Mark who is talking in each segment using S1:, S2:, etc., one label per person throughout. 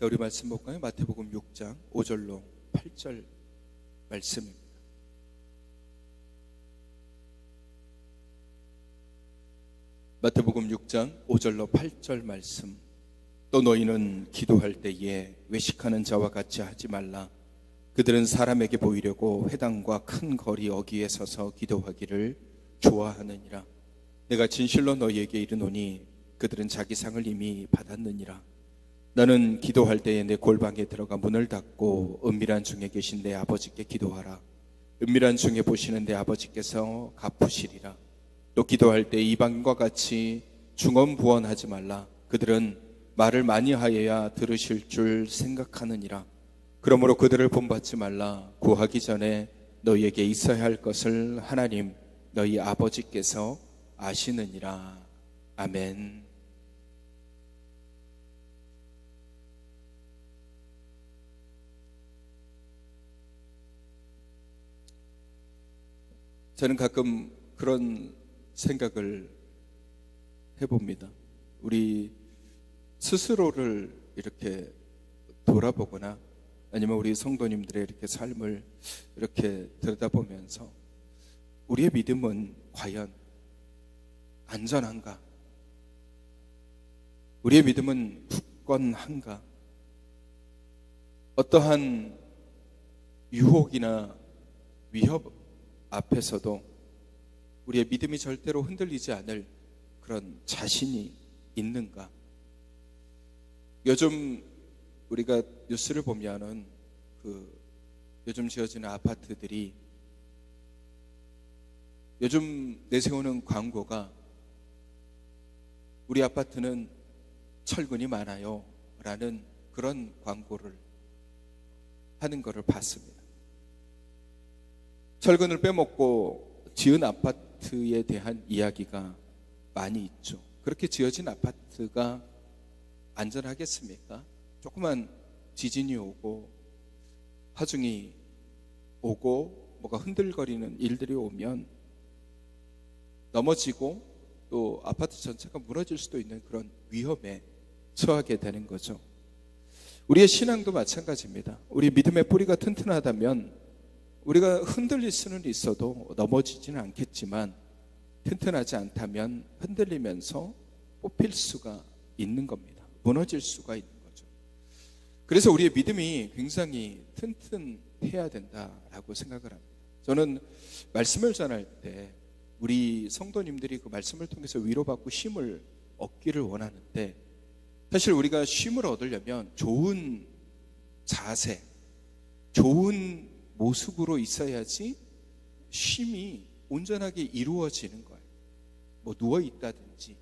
S1: 자, 우리 말씀 볼까요? 마태복음 6장 5절로 8절 말씀입니다. 마태복음 6장 5절로 8절 말씀. 또 너희는 기도할 때에 외식하는 자와 같이 하지 말라. 그들은 사람에게 보이려고 회당과 큰 거리 어귀에 서서 기도하기를 좋아하느니라. 내가 진실로 너희에게 이르노니 그들은 자기 상을 이미 받았느니라. 너는 기도할 때에 내 골방에 들어가 문을 닫고 은밀한 중에 계신 내 아버지께 기도하라. 은밀한 중에 보시는 내 아버지께서 갚으시리라. 또 기도할 때 이방인과 같이 중언부언하지 말라. 그들은 말을 많이 하여야 들으실 줄 생각하느니라. 그러므로 그들을 본받지 말라. 구하기 전에 너희에게 있어야 할 것을 하나님 너희 아버지께서 아시느니라. 아멘. 저는 가끔 그런 생각을 해봅니다. 우리 스스로를 이렇게 돌아보거나 아니면 우리 성도님들의 이렇게 삶을 이렇게 들여다보면서 우리의 믿음은 과연 안전한가? 우리의 믿음은 굳건한가? 어떠한 유혹이나 위협 앞에서도 우리의 믿음이 절대로 흔들리지 않을 그런 자신이 있는가? 요즘 우리가 뉴스를 보면은 요즘 지어지는 아파트들이 요즘 내세우는 광고가 우리 아파트는 철근이 많아요 라는 그런 광고를 하는 것을 봤습니다. 철근을 빼먹고 지은 아파트에 대한 이야기가 많이 있죠. 그렇게 지어진 아파트가 안전하겠습니까? 조그만 지진이 오고 하중이 오고 뭐가 흔들거리는 일들이 오면 넘어지고 또 아파트 전체가 무너질 수도 있는 그런 위험에 처하게 되는 거죠. 우리의 신앙도 마찬가지입니다. 우리 믿음의 뿌리가 튼튼하다면 우리가 흔들릴 수는 있어도 넘어지지는 않겠지만 튼튼하지 않다면 흔들리면서 뽑힐 수가 있는 겁니다. 무너질 수가 있는 거죠. 그래서 우리의 믿음이 굉장히 튼튼해야 된다라고 생각을 합니다. 저는 말씀을 전할 때 우리 성도님들이 그 말씀을 통해서 위로받고 쉼을 얻기를 원하는데 사실 우리가 쉼을 얻으려면 좋은 자세, 좋은 모습으로 있어야지 쉼이 온전하게 이루어지는 거예요. 뭐 누워 있다든지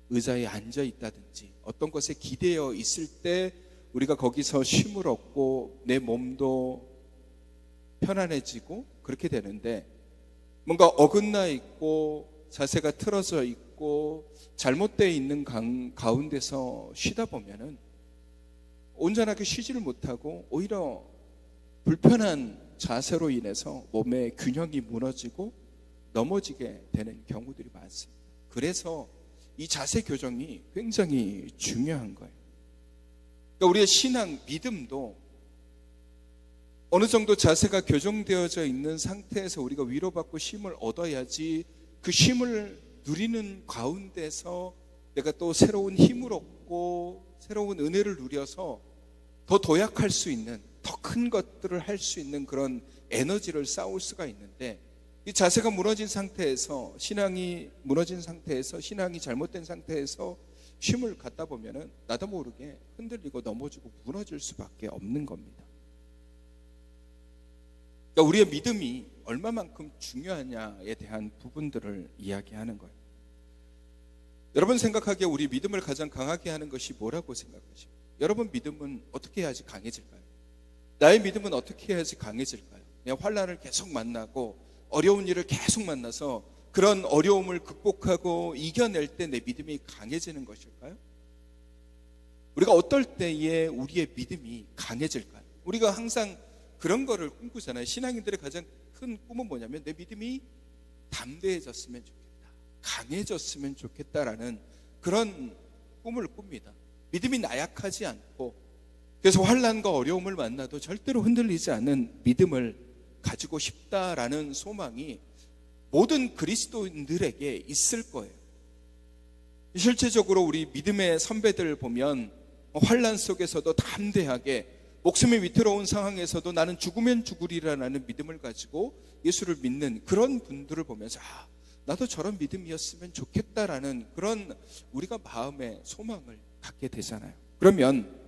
S1: 의자에 앉아 있다든지 어떤 것에 기대어 있을 때 우리가 거기서 쉼을 얻고 내 몸도 편안해지고 그렇게 되는데 뭔가 어긋나 있고 자세가 틀어져 있고 잘못되어 있는 가운데서 쉬다 보면은 온전하게 쉬지를 못하고 오히려 불편한 자세로 인해서 몸의 균형이 무너지고 넘어지게 되는 경우들이 많습니다. 그래서 이 자세 교정이 굉장히 중요한 거예요. 그러니까 우리의 신앙, 믿음도 어느 정도 자세가 교정되어져 있는 상태에서 우리가 위로받고 쉼을 얻어야지 그 쉼을 누리는 가운데서 내가 또 새로운 힘을 얻고 새로운 은혜를 누려서 더 도약할 수 있는 더 큰 것들을 할 수 있는 그런 에너지를 쌓을 수가 있는데 이 자세가 무너진 상태에서 신앙이 무너진 상태에서 신앙이 잘못된 상태에서 쉼을 갖다 보면은 나도 모르게 흔들리고 넘어지고 무너질 수밖에 없는 겁니다. 그러니까 우리의 믿음이 얼마만큼 중요하냐에 대한 부분들을 이야기하는 거예요. 여러분 생각하기에 우리 믿음을 가장 강하게 하는 것이 뭐라고 생각하십니까? 여러분 믿음은 어떻게 해야지 강해질까요? 나의 믿음은 어떻게 해야지 강해질까요? 그냥 환난을 계속 만나고 어려운 일을 계속 만나서 그런 어려움을 극복하고 이겨낼 때 내 믿음이 강해지는 것일까요? 우리가 어떨 때에 우리의 믿음이 강해질까요? 우리가 항상 그런 거를 꿈꾸잖아요. 신앙인들의 가장 큰 꿈은 뭐냐면 내 믿음이 담대해졌으면 좋겠다, 강해졌으면 좋겠다라는 그런 꿈을 꿉니다. 믿음이 나약하지 않고 그래서 환난과 어려움을 만나도 절대로 흔들리지 않는 믿음을 가지고 싶다라는 소망이 모든 그리스도인들에게 있을 거예요. 실제적으로 우리 믿음의 선배들을 보면 환난 속에서도 담대하게 목숨이 위태로운 상황에서도 나는 죽으면 죽으리라는 믿음을 가지고 예수를 믿는 그런 분들을 보면서 나도 저런 믿음이었으면 좋겠다라는 그런 우리가 마음의 소망을 갖게 되잖아요. 그러면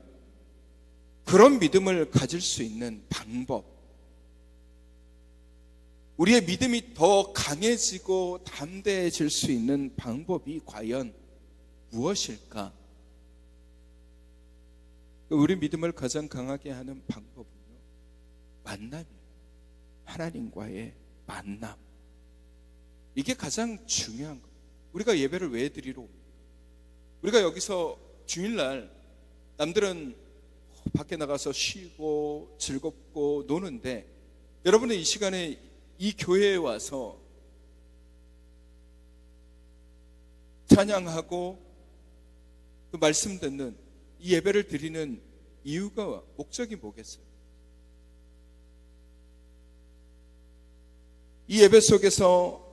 S1: 그런 믿음을 가질 수 있는 방법, 우리의 믿음이 더 강해지고 담대해질 수 있는 방법이 과연 무엇일까? 우리 믿음을 가장 강하게 하는 방법은요, 만남이에요. 하나님과의 만남. 이게 가장 중요한 거예요. 우리가 예배를 왜 드리러 옵니까? 우리가 여기서 주일날 남들은 밖에 나가서 쉬고 즐겁고 노는데, 여러분은 이 시간에 이 교회에 와서 찬양하고 또 말씀 듣는 이 예배를 드리는 이유가, 목적이 뭐겠어요? 이 예배 속에서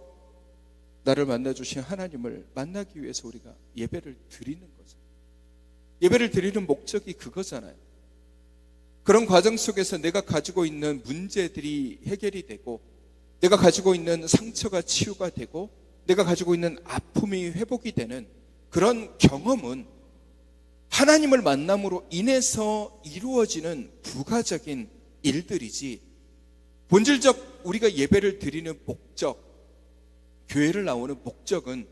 S1: 나를 만나주신 하나님을 만나기 위해서 우리가 예배를 드리는 거죠. 예배를 드리는 목적이 그거잖아요. 그런 과정 속에서 내가 가지고 있는 문제들이 해결이 되고, 내가 가지고 있는 상처가 치유가 되고, 내가 가지고 있는 아픔이 회복이 되는 그런 경험은 하나님을 만남으로 인해서 이루어지는 부가적인 일들이지, 본질적 우리가 예배를 드리는 목적, 교회를 나오는 목적은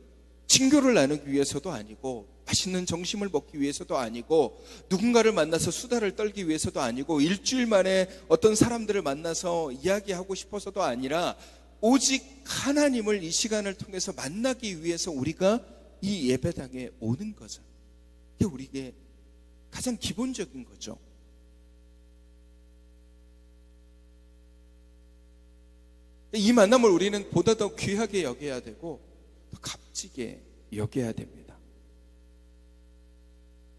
S1: 친교를 나누기 위해서도 아니고, 맛있는 점심을 먹기 위해서도 아니고, 누군가를 만나서 수다를 떨기 위해서도 아니고, 일주일 만에 어떤 사람들을 만나서 이야기하고 싶어서도 아니라, 오직 하나님을 이 시간을 통해서 만나기 위해서 우리가 이 예배당에 오는 거죠. 이게 우리에게 가장 기본적인 거죠. 이 만남을 우리는 보다 더 귀하게 여겨야 되고 더 값지게 여겨야 됩니다.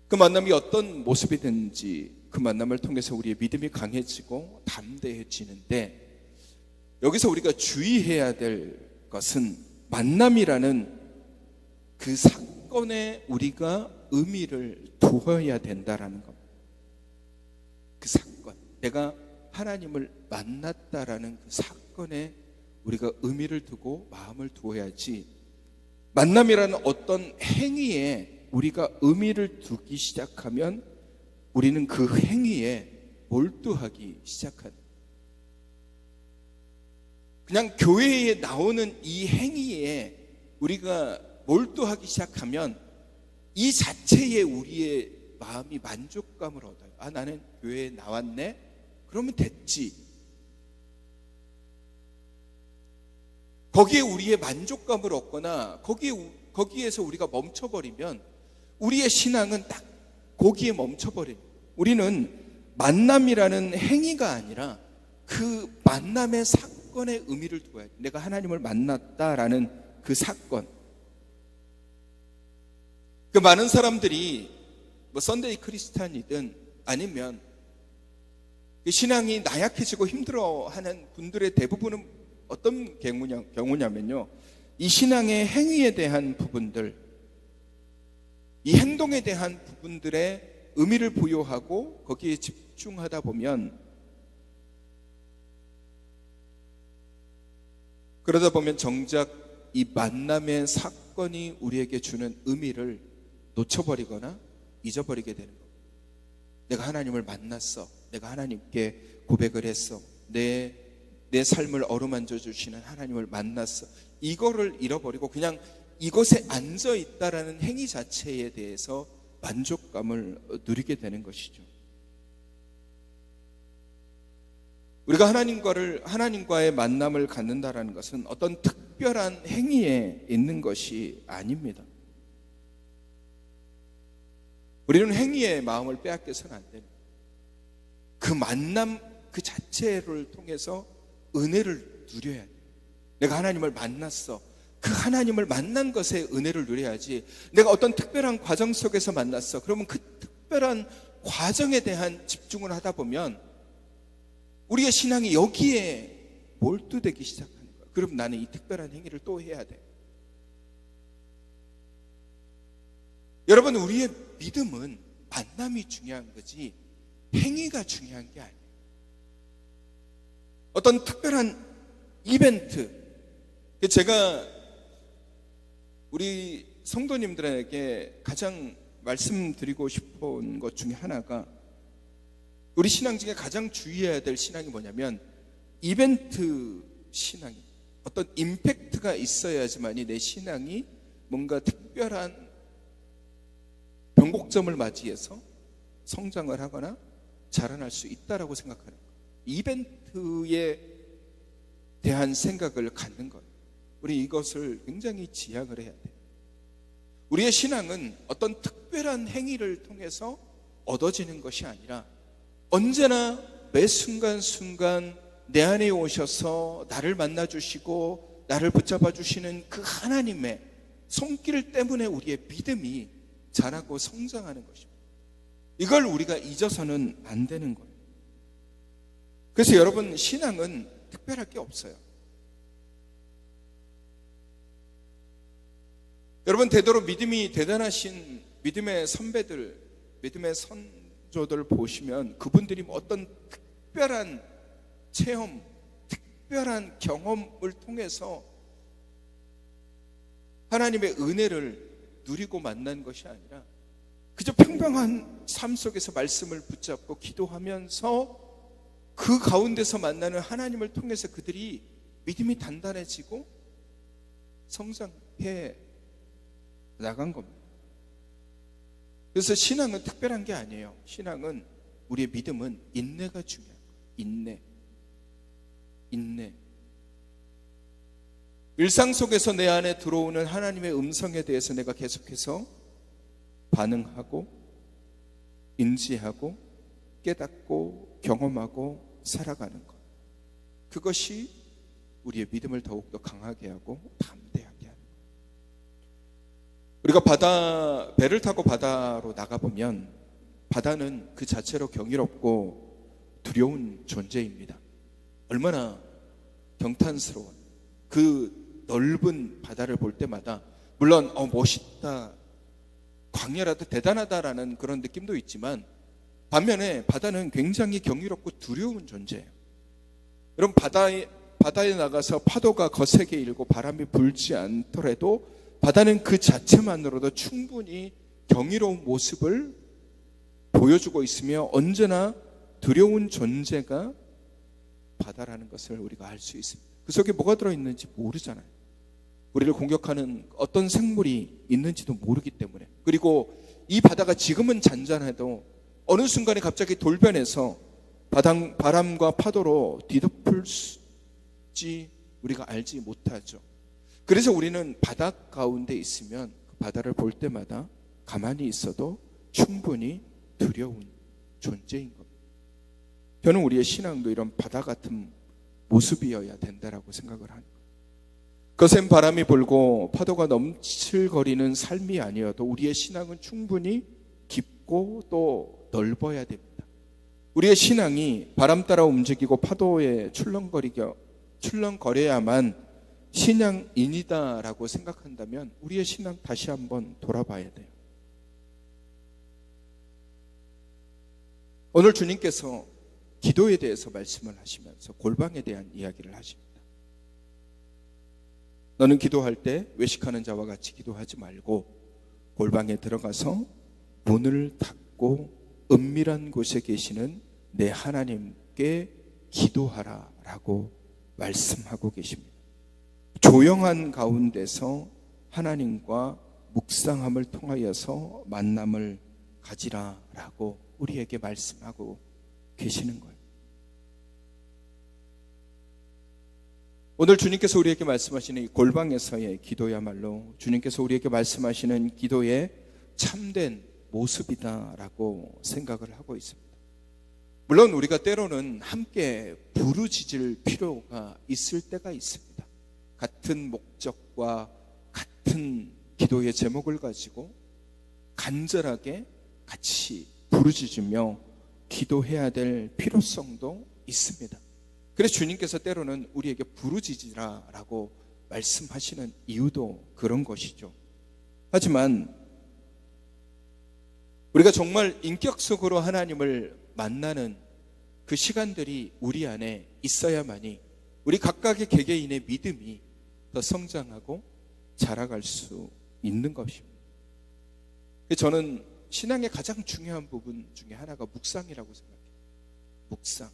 S1: 그 만남이 어떤 모습이든지 그 만남을 통해서 우리의 믿음이 강해지고 담대해지는데, 여기서 우리가 주의해야 될 것은 만남이라는 그 사건에 우리가 의미를 두어야 된다라는 겁니다. 그 사건, 내가 하나님을 만났다라는 그 사건에 우리가 의미를 두고 마음을 두어야지, 만남이라는 어떤 행위에 우리가 의미를 두기 시작하면 우리는 그 행위에 몰두하기 시작하는, 그냥 교회에 나오는 이 행위에 우리가 몰두하기 시작하면 이 자체에 우리의 마음이 만족감을 얻어요. 나는 교회에 나왔네? 그러면 됐지. 거기에 우리의 만족감을 얻거나 거기에서 우리가 멈춰버리면 우리의 신앙은 딱 거기에 멈춰버려요. 우리는 만남이라는 행위가 아니라 그 만남의 사건에 의미를 두어야 돼요. 내가 하나님을 만났다라는 그 사건. 그 많은 사람들이 썬데이 크리스찬이든 아니면 신앙이 나약해지고 힘들어하는 분들의 대부분은 어떤 경우냐면요, 이 신앙의 행위에 대한 부분들, 이 행동에 대한 부분들의 의미를 부여하고 거기에 집중하다 보면, 그러다 보면 정작 이 만남의 사건이 우리에게 주는 의미를 놓쳐버리거나 잊어버리게 되는 겁니다. 내가 하나님을 만났어, 내가 하나님께 고백을 했어, 내 삶을 어루만져 주시는 하나님을 만났어, 이거를 잃어버리고 그냥 이곳에 앉아 있다라는 행위 자체에 대해서 만족감을 누리게 되는 것이죠. 우리가 하나님과의 만남을 갖는다라는 것은 어떤 특별한 행위에 있는 것이 아닙니다. 우리는 행위의 마음을 빼앗겨서는 안 됩니다. 그 만남 그 자체를 통해서 은혜를 누려야 돼요. 내가 하나님을 만났어. 그 하나님을 만난 것에 은혜를 누려야지, 내가 어떤 특별한 과정 속에서 만났어, 그러면 그 특별한 과정에 대한 집중을 하다 보면 우리의 신앙이 여기에 몰두되기 시작하는 거예요. 그럼 나는 이 특별한 행위를 또 해야 돼. 여러분, 우리의 믿음은 만남이 중요한 거지 행위가 중요한 게 아니에요. 어떤 특별한 이벤트, 제가 우리 성도님들에게 가장 말씀드리고 싶은 것 중에 하나가, 우리 신앙 중에 가장 주의해야 될 신앙이 뭐냐면 이벤트 신앙이, 어떤 임팩트가 있어야지만이 내 신앙이 뭔가 특별한 변곡점을 맞이해서 성장을 하거나 자라날 수 있다라고 생각하는 거예요. 이벤트에 대한 생각을 갖는 거예요. 우리 이것을 굉장히 지향을 해야 돼요. 우리의 신앙은 어떤 특별한 행위를 통해서 얻어지는 것이 아니라 언제나 매 순간순간 내 안에 오셔서 나를 만나주시고 나를 붙잡아 주시는 그 하나님의 손길 때문에 우리의 믿음이 자라고 성장하는 것입니다. 이걸 우리가 잊어서는 안 되는 거예요. 그래서 여러분, 신앙은 특별할 게 없어요. 여러분, 되도록 믿음이 대단하신 믿음의 선배들, 믿음의 선조들 보시면 그분들이 어떤 특별한 체험, 특별한 경험을 통해서 하나님의 은혜를 누리고 만난 것이 아니라 그저 평범한 삶 속에서 말씀을 붙잡고 기도하면서 그 가운데서 만나는 하나님을 통해서 그들이 믿음이 단단해지고 성장해 나간 겁니다. 그래서 신앙은 특별한 게 아니에요. 신앙은, 우리의 믿음은 인내가 중요한 거예요. 인내. 일상 속에서 내 안에 들어오는 하나님의 음성에 대해서 내가 계속해서 반응하고 인지하고 깨닫고 경험하고 살아가는 것, 그것이 우리의 믿음을 더욱더 강하게 하고 담대하게 하는 거예요. 우리가 배를 타고 바다로 나가보면 바다는 그 자체로 경이롭고 두려운 존재입니다. 얼마나 경탄스러운 그 넓은 바다를 볼 때마다 물론 멋있다, 광야라도 대단하다라는 그런 느낌도 있지만 반면에 바다는 굉장히 경이롭고 두려운 존재예요. 여러분, 바다에 나가서 파도가 거세게 일고 바람이 불지 않더라도 바다는 그 자체만으로도 충분히 경이로운 모습을 보여주고 있으며 언제나 두려운 존재가 바다라는 것을 우리가 알 수 있습니다. 그 속에 뭐가 들어있는지 모르잖아요. 우리를 공격하는 어떤 생물이 있는지도 모르기 때문에. 그리고 이 바다가 지금은 잔잔해도 어느 순간에 갑자기 돌변해서 바람과 파도로 뒤덮을지 우리가 알지 못하죠. 그래서 우리는 바다 가운데 있으면 그 바다를 볼 때마다 가만히 있어도 충분히 두려운 존재인 겁니다. 저는 우리의 신앙도 이런 바다 같은 모습이어야 된다라고 생각을 합니다. 거센 바람이 불고 파도가 넘칠거리는 삶이 아니어도 우리의 신앙은 충분히 깊고 또 넓어야 됩니다. 우리의 신앙이 바람 따라 움직이고 파도에 출렁거려야만 신앙인이다라고 생각한다면 우리의 신앙 다시 한번 돌아봐야 돼요. 오늘 주님께서 기도에 대해서 말씀을 하시면서 골방에 대한 이야기를 하십니다. 너는 기도할 때 외식하는 자와 같이 기도하지 말고 골방에 들어가서 문을 닫고 은밀한 곳에 계시는 내 하나님께 기도하라 라고 말씀하고 계십니다. 조용한 가운데서 하나님과 묵상함을 통하여서 만남을 가지라 라고 우리에게 말씀하고 계시는 거예요. 오늘 주님께서 우리에게 말씀하시는 이 골방에서의 기도야말로 주님께서 우리에게 말씀하시는 기도의 참된 모습이다라고 생각을 하고 있습니다. 물론 우리가 때로는 함께 부르짖을 필요가 있을 때가 있습니다. 같은 목적과 같은 기도의 제목을 가지고 간절하게 같이 부르짖으며 기도해야 될 필요성도 있습니다. 그래서 주님께서 때로는 우리에게 부르짖으라라고 말씀하시는 이유도 그런 것이죠. 하지만 우리가 정말 인격적으로 하나님을 만나는 그 시간들이 우리 안에 있어야만이 우리 각각의 개개인의 믿음이 더 성장하고 자라갈 수 있는 것입니다. 저는 신앙의 가장 중요한 부분 중에 하나가 묵상이라고 생각해요. 묵상.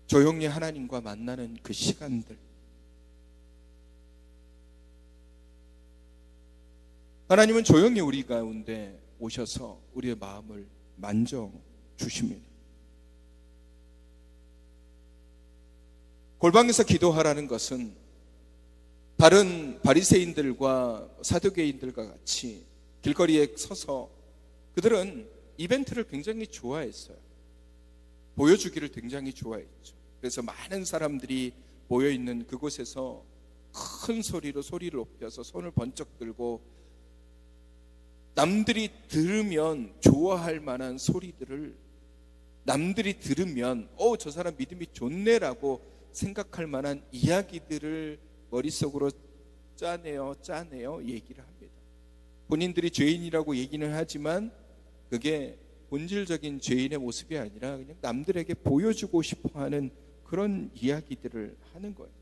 S1: 조용히 하나님과 만나는 그 시간들. 하나님은 조용히 우리 가운데 오셔서 우리의 마음을 만져주십니다. 골방에서 기도하라는 것은 다른 바리새인들과 사두개인들과 같이 길거리에 서서 그들은 이벤트를 굉장히 좋아했어요. 보여주기를 굉장히 좋아했죠. 그래서 많은 사람들이 모여있는 그곳에서 큰 소리로 소리를 높여서 손을 번쩍 들고 남들이 들으면 좋아할 만한 소리들을 남들이 들으면 저 사람 믿음이 좋네라고 생각할 만한 이야기들을 머릿속으로 짜내요 얘기를 합니다. 본인들이 죄인이라고 얘기는 하지만 그게 본질적인 죄인의 모습이 아니라 그냥 남들에게 보여주고 싶어하는 그런 이야기들을 하는 거예요.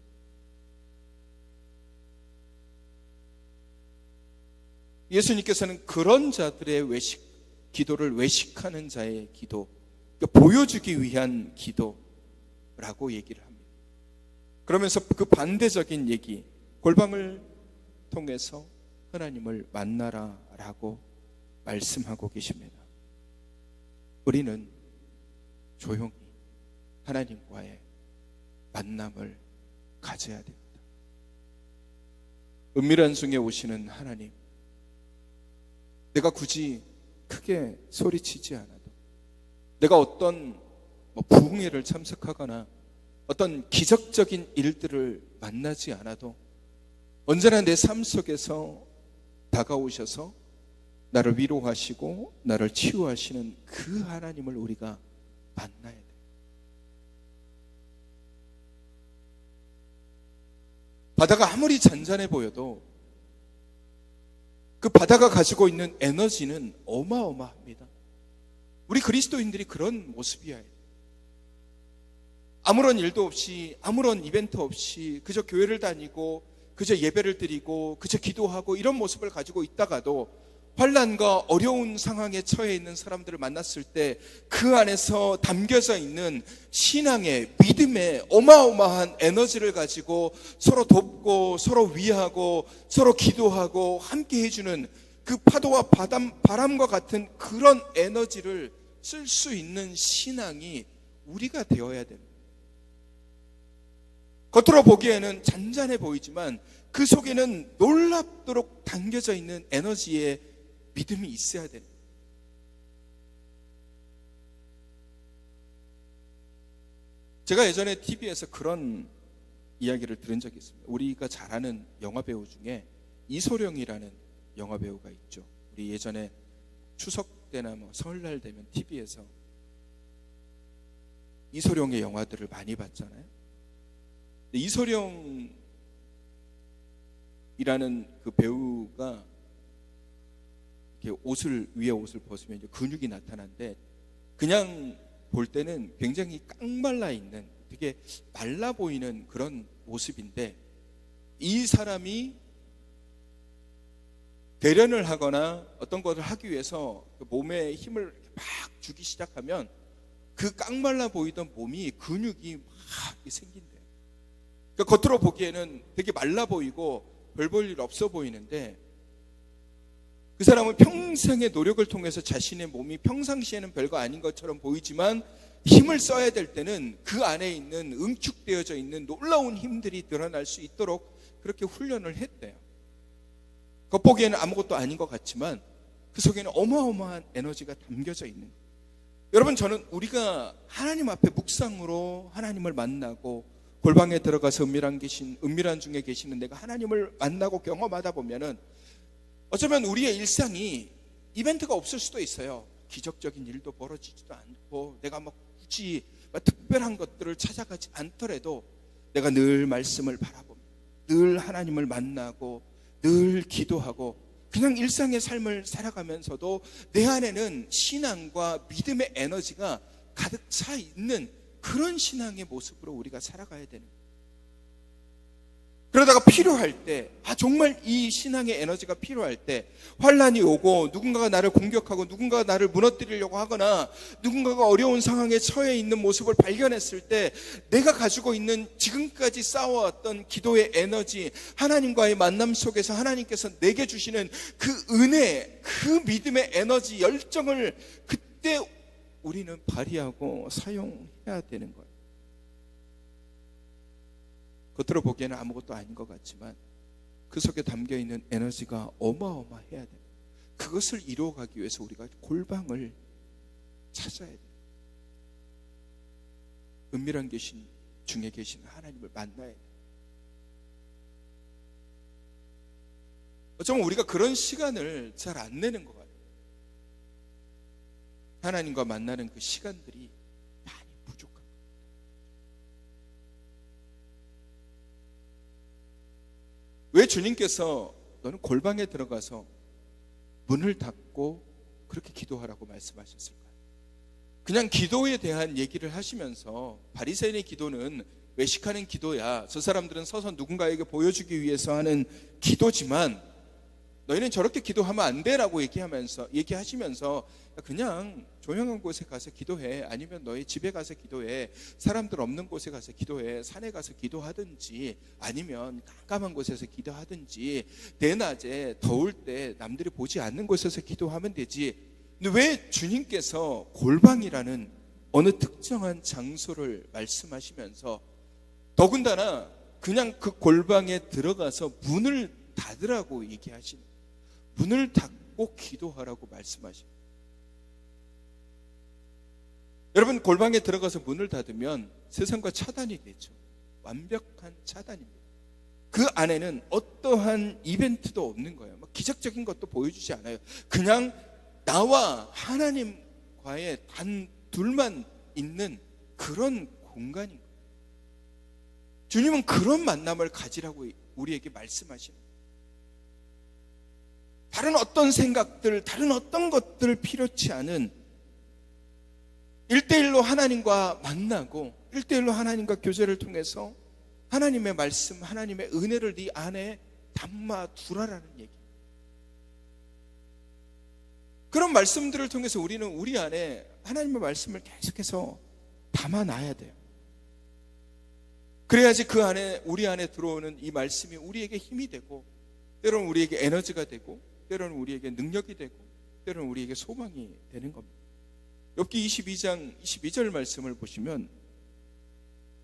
S1: 예수님께서는 그런 자들의 기도를 외식하는 자의 기도, 그러니까 보여주기 위한 기도라고 얘기를 합니다. 그러면서 그 반대적인 얘기, 골방을 통해서 하나님을 만나라라고 말씀하고 계십니다. 우리는 조용히 하나님과의 만남을 가져야 됩니다. 은밀한 중에 오시는 하나님, 내가 굳이 크게 소리치지 않아도, 내가 어떤 부흥회를 참석하거나 어떤 기적적인 일들을 만나지 않아도 언제나 내 삶 속에서 다가오셔서 나를 위로하시고 나를 치유하시는 그 하나님을 우리가 만나야 돼요. 바다가 아무리 잔잔해 보여도 그 바다가 가지고 있는 에너지는 어마어마합니다. 우리 그리스도인들이 그런 모습이야. 아무런 일도 없이, 아무런 이벤트 없이 그저 교회를 다니고 그저 예배를 드리고 그저 기도하고 이런 모습을 가지고 있다가도 환난과 어려운 상황에 처해 있는 사람들을 만났을 때 그 안에서 담겨져 있는 신앙의, 믿음의 어마어마한 에너지를 가지고 서로 돕고 서로 위하고 서로 기도하고 함께 해주는 그 파도와 바람과 같은 그런 에너지를 쓸 수 있는 신앙이 우리가 되어야 됩니다. 겉으로 보기에는 잔잔해 보이지만 그 속에는 놀랍도록 담겨져 있는 에너지의 믿음이 있어야 됩니다. 제가 예전에 TV에서 그런 이야기를 들은 적이 있습니다. 우리가 잘 아는 영화배우 중에 이소룡이라는 영화배우가 있죠. 우리 예전에 추석 때나 설날 되면 TV에서 이소룡의 영화들을 많이 봤잖아요. 이소룡이라는 그 배우가 이렇게 위에 옷을 벗으면 이제 근육이 나타나는데 그냥 볼 때는 굉장히 깡말라 있는 되게 말라 보이는 그런 모습인데 이 사람이 대련을 하거나 어떤 것을 하기 위해서 그 몸에 힘을 막 주기 시작하면 그 깡말라 보이던 몸이 근육이 막 생긴대요. 그러니까 겉으로 보기에는 되게 말라 보이고 별 볼 일 없어 보이는데 그 사람은 평생의 노력을 통해서 자신의 몸이 평상시에는 별거 아닌 것처럼 보이지만 힘을 써야 될 때는 그 안에 있는 응축되어져 있는 놀라운 힘들이 드러날 수 있도록 그렇게 훈련을 했대요. 겉보기에는 아무것도 아닌 것 같지만 그 속에는 어마어마한 에너지가 담겨져 있는 거예요. 여러분, 저는 우리가 하나님 앞에 묵상으로 하나님을 만나고 골방에 들어가서 은밀한 중에 계시는 내가 하나님을 만나고 경험하다 보면은 어쩌면 우리의 일상이 이벤트가 없을 수도 있어요. 기적적인 일도 벌어지지도 않고 내가 굳이 특별한 것들을 찾아가지 않더라도 내가 늘 말씀을 바라보며 늘 하나님을 만나고 늘 기도하고 그냥 일상의 삶을 살아가면서도 내 안에는 신앙과 믿음의 에너지가 가득 차 있는 그런 신앙의 모습으로 우리가 살아가야 되는 거예요. 그러다가 필요할 때, 정말 이 신앙의 에너지가 필요할 때, 환난이 오고 누군가가 나를 공격하고 누군가가 나를 무너뜨리려고 하거나 누군가가 어려운 상황에 처해 있는 모습을 발견했을 때 내가 가지고 있는 지금까지 쌓아왔던 기도의 에너지, 하나님과의 만남 속에서 하나님께서 내게 주시는 그 은혜, 그 믿음의 에너지, 열정을 그때 우리는 발휘하고 사용해야 되는 거예요. 겉으로 보기에는 아무것도 아닌 것 같지만 그 속에 담겨있는 에너지가 어마어마해야 돼요. 그것을 이루어가기 위해서 우리가 골방을 찾아야 돼요. 은밀한 계신 중에 계신 하나님을 만나야 돼요. 어쩌면 우리가 그런 시간을 잘 안 내는 것 같아요. 하나님과 만나는 그 시간들이 많이 부족한 거예요. 왜 주님께서 너는 골방에 들어가서 문을 닫고 그렇게 기도하라고 말씀하셨을까요? 그냥 기도에 대한 얘기를 하시면서 바리새인의 기도는 외식하는 기도야, 저 사람들은 서서 누군가에게 보여주기 위해서 하는 기도지만 너희는 저렇게 기도하면 안 돼라고 얘기하시면서 그냥 조용한 곳에 가서 기도해, 아니면 너희 집에 가서 기도해, 사람들 없는 곳에 가서 기도해, 산에 가서 기도하든지 아니면 깜깜한 곳에서 기도하든지 대낮에 더울 때 남들이 보지 않는 곳에서 기도하면 되지. 근데 왜 주님께서 골방이라는 어느 특정한 장소를 말씀하시면서 더군다나 그냥 그 골방에 들어가서 문을 닫으라고 얘기하시는, 문을 닫고 기도하라고 말씀하십니다. 여러분, 골방에 들어가서 문을 닫으면 세상과 차단이 되죠. 완벽한 차단입니다. 그 안에는 어떠한 이벤트도 없는 거예요. 기적적인 것도 보여주지 않아요. 그냥 나와 하나님과의 단 둘만 있는 그런 공간인 거예요. 주님은 그런 만남을 가지라고 우리에게 말씀하시는 거예요. 다른 어떤 생각들, 다른 어떤 것들 필요치 않은 1대1로 하나님과 만나고 1대1로 하나님과 교제를 통해서 하나님의 말씀, 하나님의 은혜를 네 안에 담아 두라라는 얘기. 그런 말씀들을 통해서 우리는 우리 안에 하나님의 말씀을 계속해서 담아놔야 돼요. 그래야지 그 안에, 우리 안에 들어오는 이 말씀이 우리에게 힘이 되고, 때로는 우리에게 에너지가 되고, 때로는 우리에게 능력이 되고, 때로는 우리에게 소망이 되는 겁니다. 욥기 22장 22절 말씀을 보시면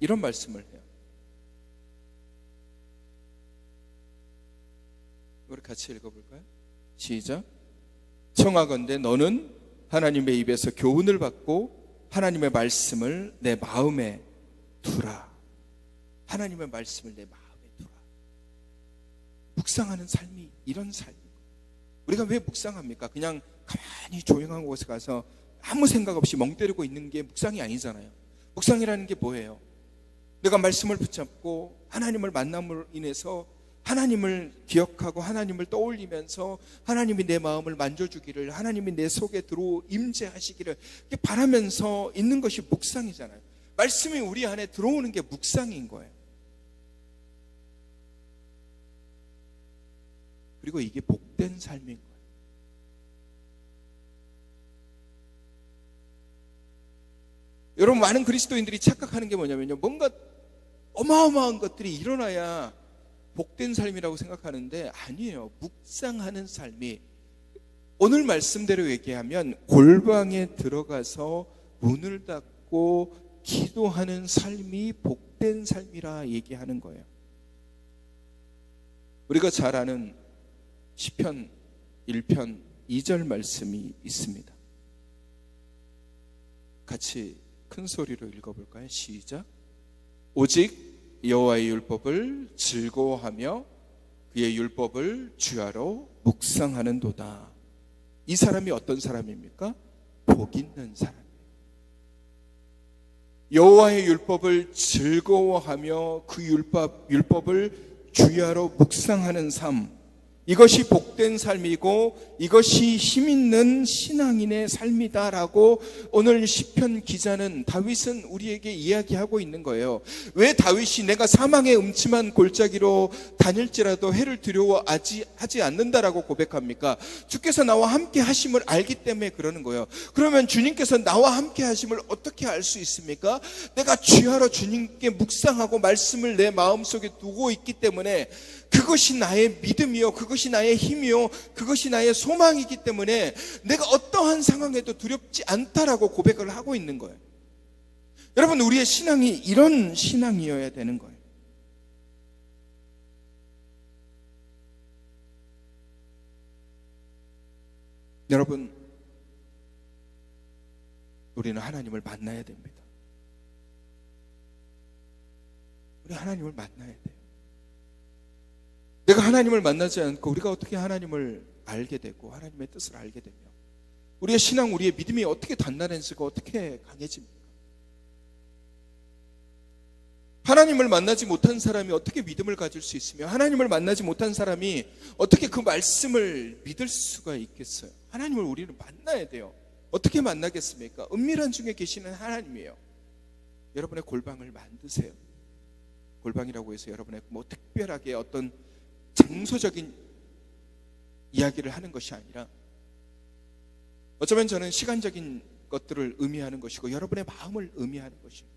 S1: 이런 말씀을 해요. 우리 같이 읽어볼까요? 시작. 청하건대 너는 하나님의 입에서 교훈을 받고 하나님의 말씀을 내 마음에 두라. 하나님의 말씀을 내 마음에 두라. 묵상하는 삶이 이런 삶이에요. 우리가 왜 묵상합니까? 그냥 가만히 조용한 곳에 가서 아무 생각 없이 멍 때리고 있는 게 묵상이 아니잖아요. 묵상이라는 게 뭐예요? 내가 말씀을 붙잡고 하나님을 만남으로 인해서 하나님을 기억하고 하나님을 떠올리면서 하나님이 내 마음을 만져주기를, 하나님이 내 속에 들어오 임재하시기를 바라면서 있는 것이 묵상이잖아요. 말씀이 우리 안에 들어오는 게 묵상인 거예요. 그리고 이게 복된 삶인 거예요. 여러분, 많은 그리스도인들이 착각하는 게 뭐냐면요, 뭔가 어마어마한 것들이 일어나야 복된 삶이라고 생각하는데 아니에요. 묵상하는 삶이, 오늘 말씀대로 얘기하면 골방에 들어가서 문을 닫고 기도하는 삶이 복된 삶이라 얘기하는 거예요. 우리가 잘 아는 시편 1편 2절 말씀이 있습니다. 같이 큰 소리로 읽어볼까요? 시작. 오직 여호와의 율법을 즐거워하며 그의 율법을 주야로 묵상하는도다. 이 사람이 어떤 사람입니까? 복 있는 사람이에요. 여호와의 율법을 즐거워하며 그 율법을 주야로 묵상하는 삶, 이것이 복된 삶이고 이것이 힘있는 신앙인의 삶이다라고 오늘 시편 기자는, 다윗은 우리에게 이야기하고 있는 거예요. 왜 다윗이 내가 사망의 음침한 골짜기로 다닐지라도 해를 두려워하지 않는다라고 고백합니까? 주께서 나와 함께 하심을 알기 때문에 그러는 거예요. 그러면 주님께서 나와 함께 하심을 어떻게 알 수 있습니까? 내가 주야로 주님께 묵상하고 말씀을 내 마음속에 두고 있기 때문에 그것이 나의 믿음이요, 그것이 나의 힘이요, 그것이 나의 소망이기 때문에 내가 어떠한 상황에도 두렵지 않다라고 고백을 하고 있는 거예요. 여러분, 우리의 신앙이 이런 신앙이어야 되는 거예요. 여러분, 우리는 하나님을 만나야 됩니다. 우리 하나님을 만나야 돼요. 내가 하나님을 만나지 않고 우리가 어떻게 하나님을 알게 되고 하나님의 뜻을 알게 되며 우리의 신앙, 우리의 믿음이 어떻게 단단해지고 어떻게 강해집니까? 하나님을 만나지 못한 사람이 어떻게 믿음을 가질 수 있으며 하나님을 만나지 못한 사람이 어떻게 그 말씀을 믿을 수가 있겠어요? 하나님을 우리는 만나야 돼요. 어떻게 만나겠습니까? 은밀한 중에 계시는 하나님이에요. 여러분의 골방을 만드세요. 골방이라고 해서 여러분의 뭐 특별하게 어떤 장소적인 이야기를 하는 것이 아니라 어쩌면 저는 시간적인 것들을 의미하는 것이고 여러분의 마음을 의미하는 것입니다.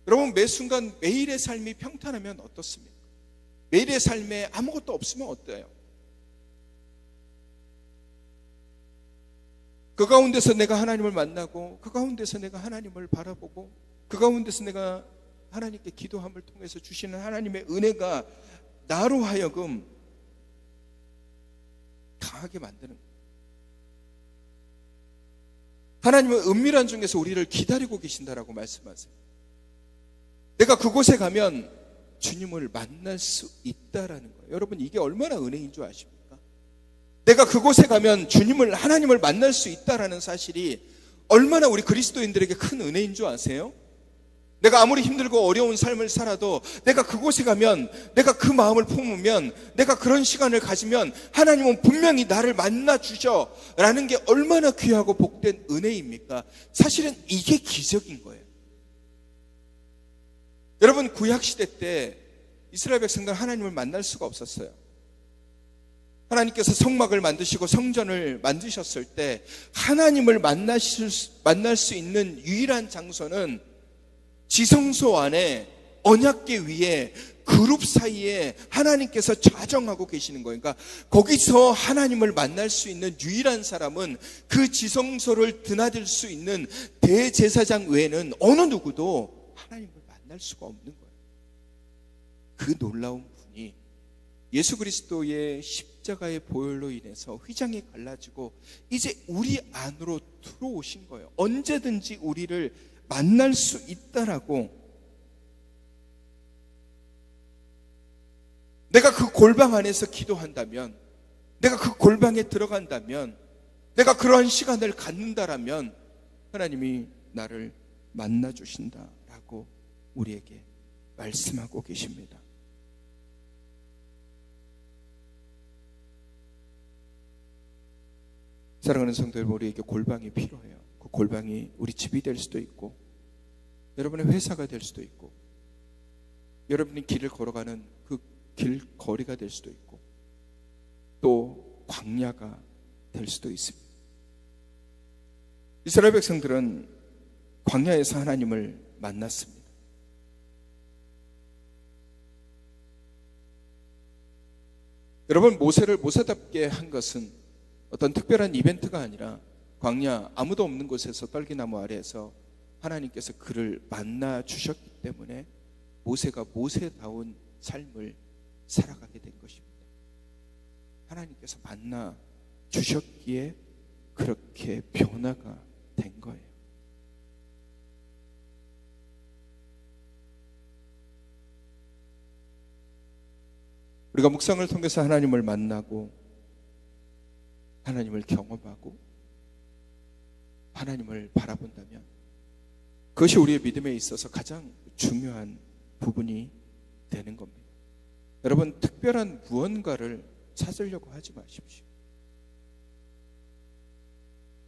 S1: 여러분, 매 순간 매일의 삶이 평탄하면 어떻습니까? 매일의 삶에 아무것도 없으면 어때요? 그 가운데서 내가 하나님을 만나고 그 가운데서 내가 하나님을 바라보고 그 가운데서 내가 하나님께 기도함을 통해서 주시는 하나님의 은혜가 나로 하여금 강하게 만드는 거예요. 하나님은 은밀한 중에서 우리를 기다리고 계신다라고 말씀하세요. 내가 그곳에 가면 주님을 만날 수 있다라는 거예요. 여러분, 이게 얼마나 은혜인 줄 아십니까? 내가 그곳에 가면 주님을, 하나님을 만날 수 있다라는 사실이 얼마나 우리 그리스도인들에게 큰 은혜인 줄 아세요? 내가 아무리 힘들고 어려운 삶을 살아도 내가 그곳에 가면, 내가 그 마음을 품으면, 내가 그런 시간을 가지면 하나님은 분명히 나를 만나 주셔 라는 게 얼마나 귀하고 복된 은혜입니까? 사실은 이게 기적인 거예요. 여러분, 구약시대 때 이스라엘 백성들 하나님을 만날 수가 없었어요. 하나님께서 성막을 만드시고 성전을 만드셨을 때 하나님을 만날 수 있는 유일한 장소는 지성소 안에 언약궤 위에 그룹 사이에 하나님께서 좌정하고 계시는 거예요. 그러니까 거기서 하나님을 만날 수 있는 유일한 사람은 그 지성소를 드나들 수 있는 대제사장 외에는 어느 누구도 하나님을 만날 수가 없는 거예요. 그 놀라운 분이 예수 그리스도의 십자가의 보혈로 인해서 휘장이 갈라지고 이제 우리 안으로 들어오신 거예요. 언제든지 우리를 만날 수 있다라고. 내가 그 골방 안에서 기도한다면, 내가 그 골방에 들어간다면, 내가 그러한 시간을 갖는다라면 하나님이 나를 만나 주신다라고 우리에게 말씀하고 계십니다. 사랑하는 성도 여러분, 우리에게 골방이 필요해요. 그 골방이 우리 집이 될 수도 있고 여러분의 회사가 될 수도 있고 여러분이 길을 걸어가는 그 길거리가 될 수도 있고 또 광야가 될 수도 있습니다. 이스라엘 백성들은 광야에서 하나님을 만났습니다. 여러분, 모세를 모세답게 한 것은 어떤 특별한 이벤트가 아니라 광야 아무도 없는 곳에서 떨기나무 아래에서 하나님께서 그를 만나 주셨기 때문에 모세가 모세다운 삶을 살아가게 된 것입니다. 하나님께서 만나 주셨기에 그렇게 변화가 된 거예요. 우리가 묵상을 통해서 하나님을 만나고 하나님을 경험하고 하나님을 바라본다면 그것이 우리의 믿음에 있어서 가장 중요한 부분이 되는 겁니다. 여러분, 특별한 무언가를 찾으려고 하지 마십시오.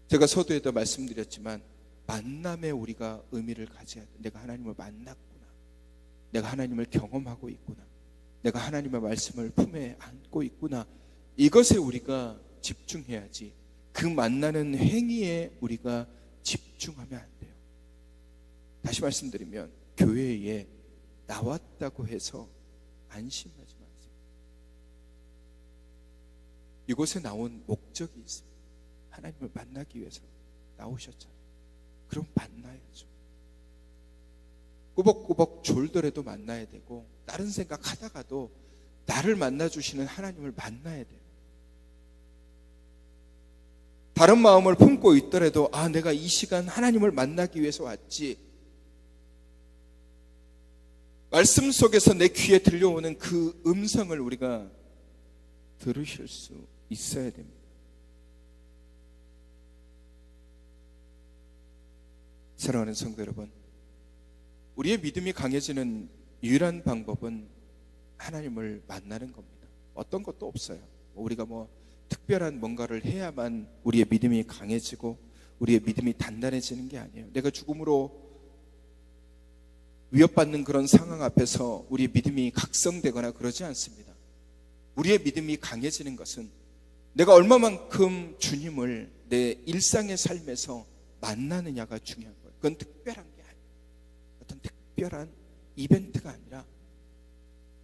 S1: 제가 서두에도 말씀드렸지만 만남에 우리가 의미를 가져야 돼. 내가 하나님을 만났구나, 내가 하나님을 경험하고 있구나, 내가 하나님의 말씀을 품에 안고 있구나, 이것에 우리가 집중해야지 그 만나는 행위에 우리가 집중하면 안 돼요. 다시 말씀드리면 교회에 나왔다고 해서 안심하지 마세요. 이곳에 나온 목적이 있어요. 하나님을 만나기 위해서 나오셨잖아요. 그럼 만나야죠. 꾸벅꾸벅 졸더라도 만나야 되고, 다른 생각하다가도 나를 만나주시는 하나님을 만나야 돼요. 다른 마음을 품고 있더라도 내가 이 시간 하나님을 만나기 위해서 왔지, 말씀 속에서 내 귀에 들려오는 그 음성을 우리가 들으실 수 있어야 됩니다. 사랑하는 성도 여러분, 우리의 믿음이 강해지는 유일한 방법은 하나님을 만나는 겁니다. 어떤 것도 없어요. 우리가 특별한 뭔가를 해야만 우리의 믿음이 강해지고 우리의 믿음이 단단해지는 게 아니에요. 내가 죽음으로 위협받는 그런 상황 앞에서 우리의 믿음이 각성되거나 그러지 않습니다. 우리의 믿음이 강해지는 것은 내가 얼마만큼 주님을 내 일상의 삶에서 만나느냐가 중요한 거예요. 그건 특별한 게 아니에요. 어떤 특별한 이벤트가 아니라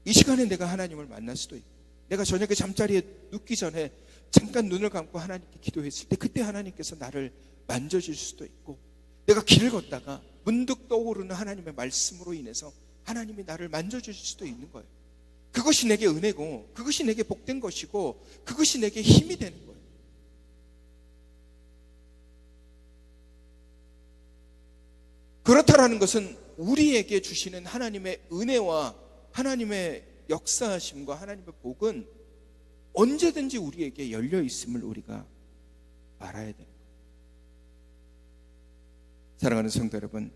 S1: 이 시간에 내가 하나님을 만날 수도 있고, 내가 저녁에 잠자리에 눕기 전에 잠깐 눈을 감고 하나님께 기도했을 때 그때 하나님께서 나를 만져줄 수도 있고, 내가 길을 걷다가 문득 떠오르는 하나님의 말씀으로 인해서 하나님이 나를 만져줄 수도 있는 거예요. 그것이 내게 은혜고, 그것이 내게 복된 것이고, 그것이 내게 힘이 되는 거예요. 그렇다라는 것은 우리에게 주시는 하나님의 은혜와 하나님의 역사하심과 하나님의 복은 언제든지 우리에게 열려 있음을 우리가 알아야 됩니다. 사랑하는 성도 여러분,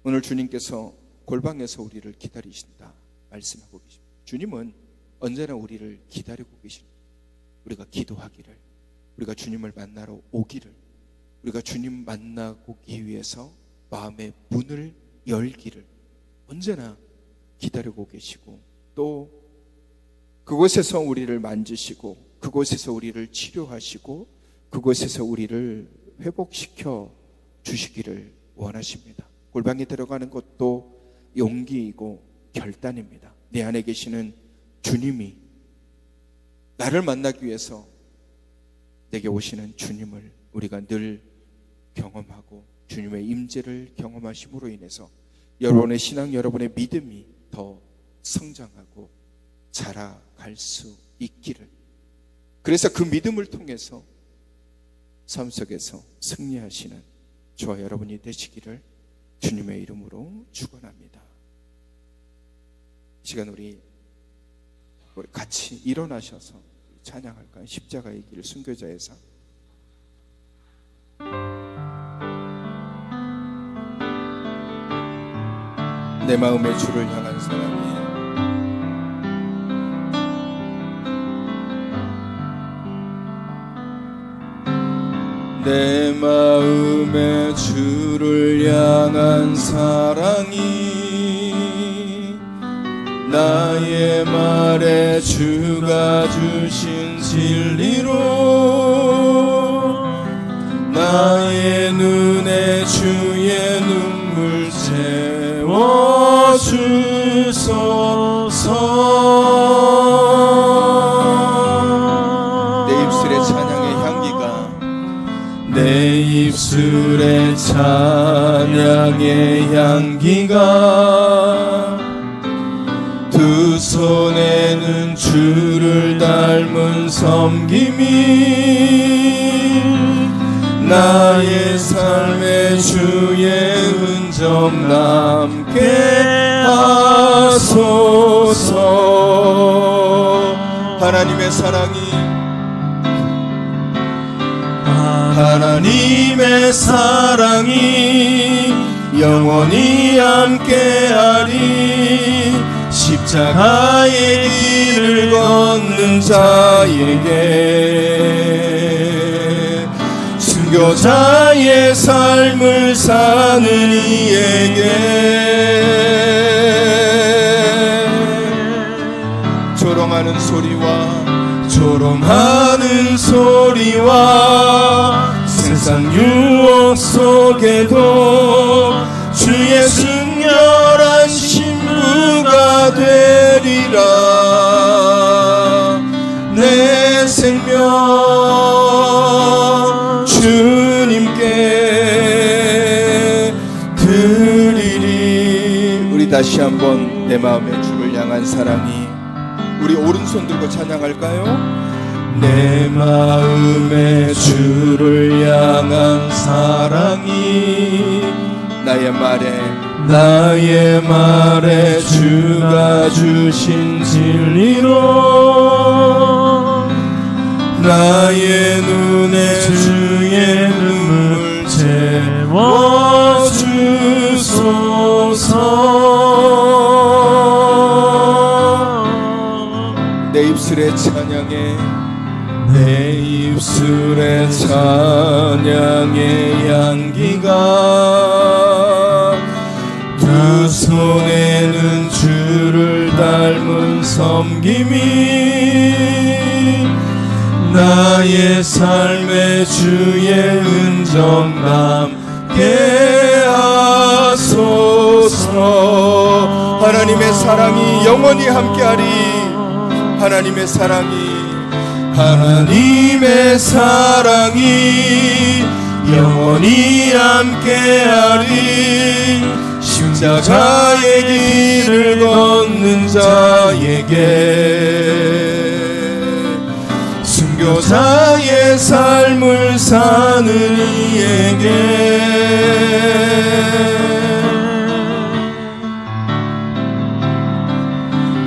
S1: 오늘 주님께서 골방에서 우리를 기다리신다 말씀하고 계십니다. 주님은 언제나 우리를 기다리고 계십니다. 우리가 기도하기를, 우리가 주님을 만나러 오기를, 우리가 주님 만나기 위해서 마음의 문을 열기를 언제나 기다리고 계시고, 또 그곳에서 우리를 만지시고, 그곳에서 우리를 치료하시고, 그곳에서 우리를 회복시켜 주시기를 원하십니다. 골방에 들어가는 것도 용기이고 결단입니다. 내 안에 계시는 주님이, 나를 만나기 위해서 내게 오시는 주님을 우리가 늘 경험하고 주님의 임재를 경험하심으로 인해서 여러분의 신앙, 여러분의 믿음이 더 성장하고 자라갈 수 있기를, 그래서 그 믿음을 통해서 삶 속에서 승리하시는 저와 여러분이 되시기를 주님의 이름으로 축원합니다. 이 시간 우리 같이 일어나셔서 찬양할까요? 십자가의 길 순교자의 삶. 내 마음의 주를 향한 사랑이 내 마음의 주를 향한 사랑이 나의 말에 주가 주신 진리로 나의 눈에 주의 눈물 채워주소서. 내 입술의 찬양의 향기가 내 입술의 찬양의 향기가 두 손에는 주를 닮은 섬김이 나의 삶에 주의 흔적 남게 하소서. 하나님의 사랑이 하나님의 사랑이 영원히 함께하리 십자가의 길을 걷는 자에게 순교자의 삶을 사는 이에게 조롱하는 소리와 세상 유혹 속에도 주의 순결한 신부가 되리라 내 생명 주님께 드리리. 우리 다시 한번 내 마음의 주를 향한 사랑이, 우리 오른손 들고 찬양할까요? 내 마음의 주를 향한 사랑이 나의 말에 주가 주신 진리로 나의 눈에 주의 눈물 채워주소서. 내 입술의 찬양의 향기가 두 손에는 주를 닮은 섬김이 나의 삶에 주의 은정 남게 하소서. 하나님의 사랑이 영원히 함께하리. 하나님의 사랑이 영원히 함께하리 십자가의 길을 걷는 자에게 순교자의 삶을 사는 이에게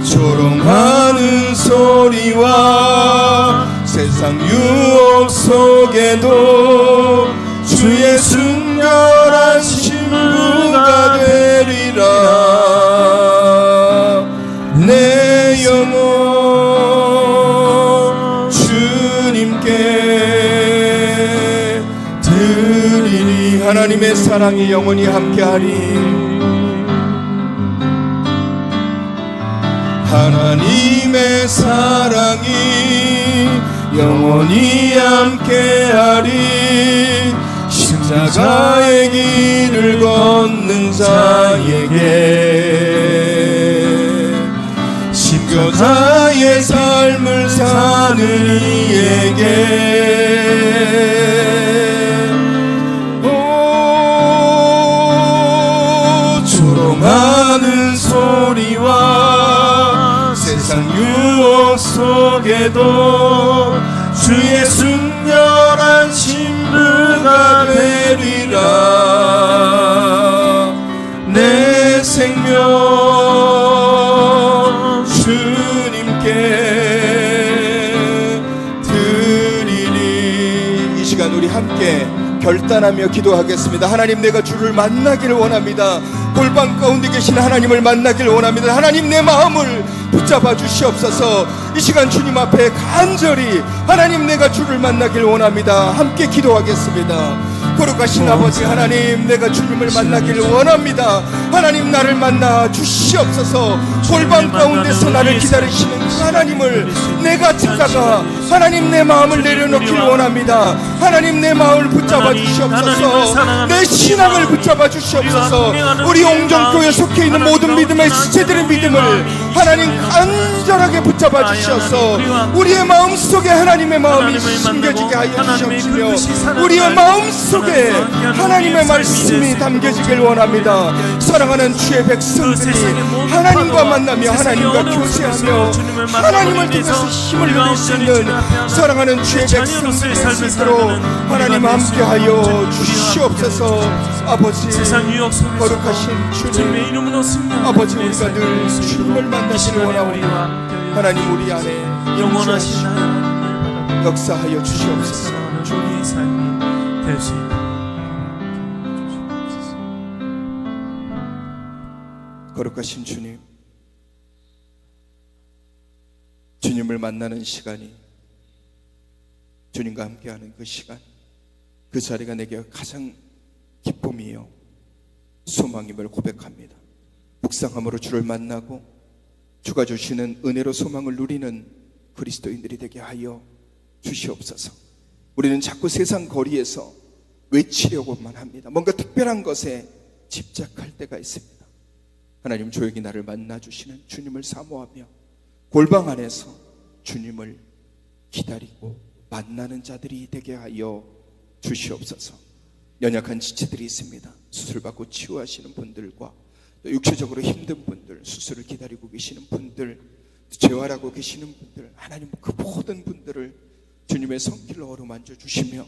S1: 조롱하는 소리와 세상 유혹 속에도 주의 순결한 신부가 되리라 내 영혼 주님께 드리리. 하나님의 사랑이 영원히 함께하리. 하나님의 사랑이 영원히 함께하리 십자가의 길을 걷는 자에게 순교자의 삶을 사는 이에게 조롱하는 소리와 세상 유혹 속에도 주의 순결한 신부가 되리라 내 생명 주님께 드리리. 이 시간 우리 함께 결단하며 기도하겠습니다. 하나님, 내가 주를 만나기를 원합니다. 골방 가운데 계신 하나님을 만나기를 원합니다. 하나님, 내 마음을 붙잡아 주시옵소서. 이 시간 주님 앞에 간절히 하나님, 내가 주를 만나길 원합니다. 함께 기도하겠습니다. 거룩하신 아버지 하나님, 내가 주님을 만나길 원합니다. 하나님, 나를 만나 주시옵소서. 골방 가운데서 나를 기다리시는 그 하나님을 내가 찾아가 하나님, 내 마음을 내려놓길 원합니다. 하나님, 내 마음을 붙잡아 주시옵소서. 내 신앙을 붙잡아 주시옵소서. 우리 옹정교회에 속해 있는 모든 믿음의 지체들의 믿음을 하나님 간절하게 붙잡아 주시옵소서. 우리의 마음속에 하나님의 마음이 심겨지게 하여 주시옵시며 우리의 마음속에 하나님의 말씀이 담겨지길 원합니다. 사랑하는 주의 백성들이 하나님과 만나며 하나님과 교제하며 하나님을 통해서 힘을 누릴 수 있는 사랑하는 주의 백성들이 될 수 있도록 하나님 함께하여 주시옵소서. 아버지, 거룩하신 주님, 아버지, 우리가 늘 주님을 만나시길 원하오니 하나님, 우리 안에
S2: 영원하신 하나님을
S1: 역사하여 주시옵소서.
S2: 주의 삶이 될 수 있도록
S1: 거룩하신 주님, 주님을 만나는 시간이, 주님과 함께하는 그 시간, 그 자리가 내게 가장 기쁨이요 소망임을 고백합니다. 묵상함으로 주를 만나고 주가 주시는 은혜로 소망을 누리는 그리스도인들이 되게 하여 주시옵소서. 우리는 자꾸 세상 거리에서 외치려고만 합니다. 뭔가 특별한 것에 집착할 때가 있습니다. 하나님, 조용히 나를 만나주시는 주님을 사모하며 골방 안에서 주님을 기다리고 만나는 자들이 되게 하여 주시옵소서. 연약한 지체들이 있습니다. 수술받고 치유하시는 분들과 또 육체적으로 힘든 분들, 수술을 기다리고 계시는 분들, 재활하고 계시는 분들, 하나님 그 모든 분들을 주님의 손길로 어루만져 주시며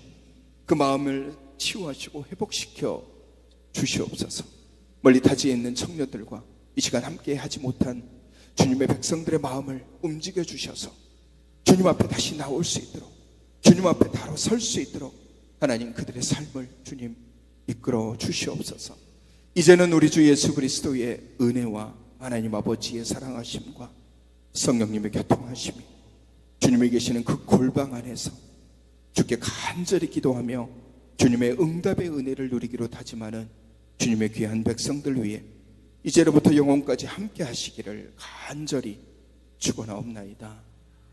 S1: 그 마음을 치유하시고 회복시켜 주시옵소서. 멀리 타지에 있는 청년들과 이 시간 함께 하지 못한 주님의 백성들의 마음을 움직여 주셔서 주님 앞에 다시 나올 수 있도록, 주님 앞에 바로 설 수 있도록 하나님 그들의 삶을 주님 이끌어 주시옵소서. 이제는 우리 주 예수 그리스도의 은혜와 하나님 아버지의 사랑하심과 성령님의 교통하심이 주님이 계시는 그 골방 안에서 주께 간절히 기도하며 주님의 응답의 은혜를 누리기로 다짐하는 주님의 귀한 백성들 위해 이제로부터 영원까지 함께 하시기를 간절히 축원하옵나이다.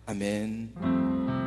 S1: 아멘.